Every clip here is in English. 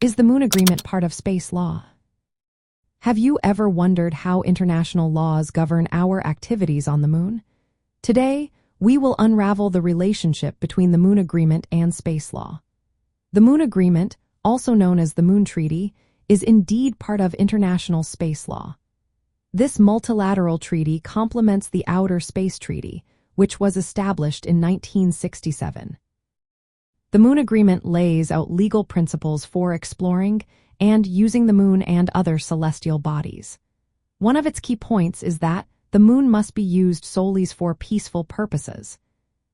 Is the Moon Agreement part of space law? Have you ever wondered how international laws govern our activities on the Moon? Today, we will unravel the relationship between the Moon Agreement and space law. The Moon Agreement, also known as the Moon Treaty, is indeed part of international space law. This multilateral treaty complements the Outer Space Treaty, which was established in 1967. The Moon Agreement lays out legal principles for exploring and using the Moon and other celestial bodies. One of its key points is that the Moon must be used solely for peaceful purposes.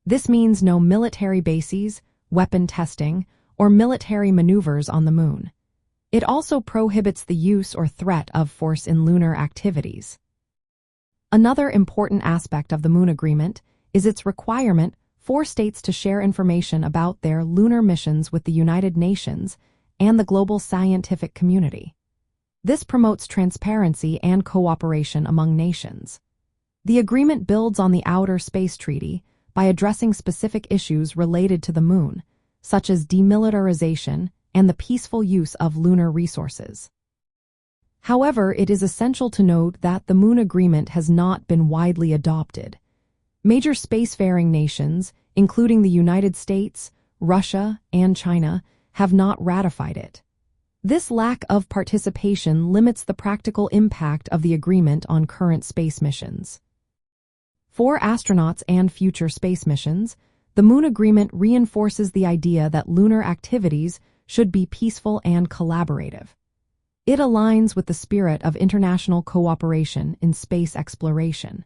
This means no military bases, weapon testing, or military maneuvers on the Moon. It also prohibits the use or threat of force in lunar activities. Another important aspect of the Moon Agreement is its requirement for states to share information about their lunar missions with the United Nations and the global scientific community. This promotes transparency and cooperation among nations. The agreement builds on the Outer Space Treaty by addressing specific issues related to the Moon, such as demilitarization and the peaceful use of lunar resources. However, it is essential to note that the Moon Agreement has not been widely adopted. Major spacefaring nations, including the United States, Russia, and China, have not ratified it. This lack of participation limits the practical impact of the agreement on current space missions. For astronauts and future space missions, the Moon Agreement reinforces the idea that lunar activities should be peaceful and collaborative. It aligns with the spirit of international cooperation in space exploration.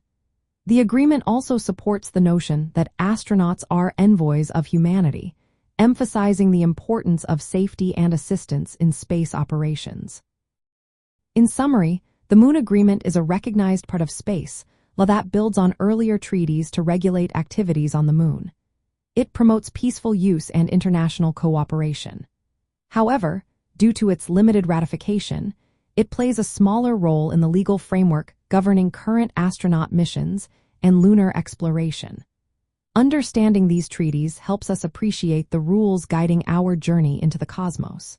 The agreement also supports the notion that astronauts are envoys of humanity, emphasizing the importance of safety and assistance in space operations. In summary, the Moon Agreement is a recognized part of space law that builds on earlier treaties to regulate activities on the Moon. It promotes peaceful use and international cooperation. However, due to its limited ratification, it plays a smaller role in the legal framework governing current astronaut missions and lunar exploration. Understanding these treaties helps us appreciate the rules guiding our journey into the cosmos.